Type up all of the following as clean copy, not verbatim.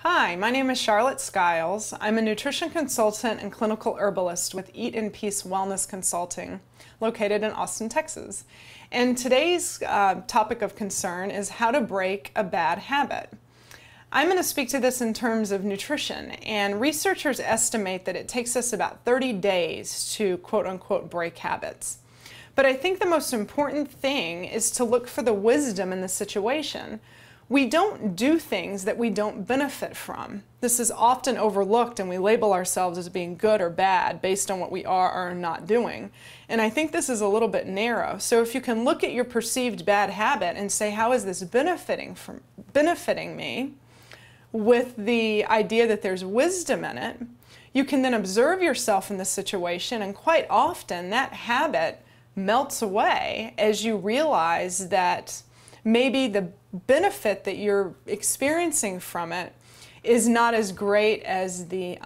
Hi, my name is Charlotte Skiles. I'm a nutrition consultant and clinical herbalist with Eat in Peace Wellness Consulting, located in Austin, Texas. And today's topic of concern is how to break a bad habit. I'm going to speak to this in terms of nutrition, and researchers estimate that it takes us about 30 days to quote-unquote break habits. But I think the most important thing is to look for the wisdom in the situation. We don't do things that we don't benefit from. This is often overlooked, and we label ourselves as being good or bad based on what we are or are not doing. And I think this is a little bit narrow. So if you can look at your perceived bad habit and say, how is this benefiting me, with the idea that there's wisdom in it, you can then observe yourself in the situation, and quite often that habit melts away as you realize that maybe the benefit that you're experiencing from it is not as great as the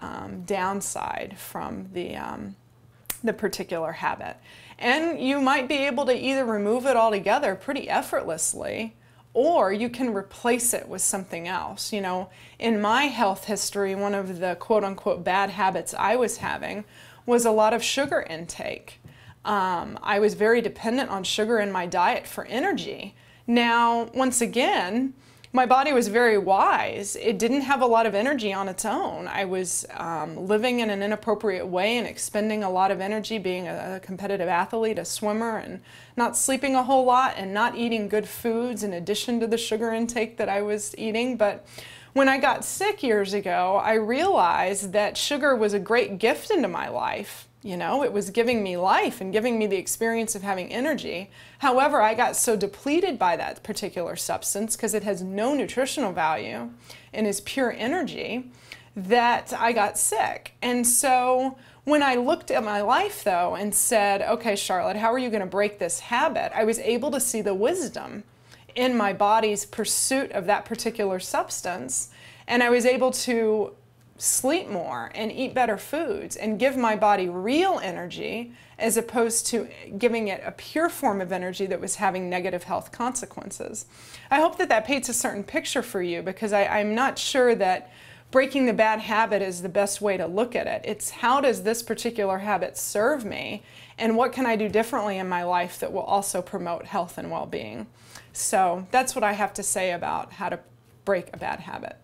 downside from the particular habit. And you might be able to either remove it altogether pretty effortlessly, or you can replace it with something else. You know, in my health history, one of the quote-unquote bad habits I was having was a lot of sugar intake. I was very dependent on sugar in my diet for energy. Now, once again, my body was very wise. It didn't have a lot of energy on its own. I was living in an inappropriate way and expending a lot of energy being a competitive athlete, a swimmer, and not sleeping a whole lot and not eating good foods in addition to the sugar intake that I was eating. But when I got sick years ago, I realized that sugar was a great gift into my life. You know, it was giving me life and giving me the experience of having energy. However, I got so depleted by that particular substance, because it has no nutritional value and is pure energy, that I got sick. And so when I looked at my life, though, and said, okay, Charlotte, how are you going to break this habit? I was able to see the wisdom in my body's pursuit of that particular substance, and I was able to sleep more and eat better foods and give my body real energy as opposed to giving it a pure form of energy that was having negative health consequences. I hope that that paints a certain picture for you, because I'm not sure that breaking the bad habit is the best way to look at it. It's how does this particular habit serve me, and what can I do differently in my life that will also promote health and well-being. So that's what I have to say about how to break a bad habit.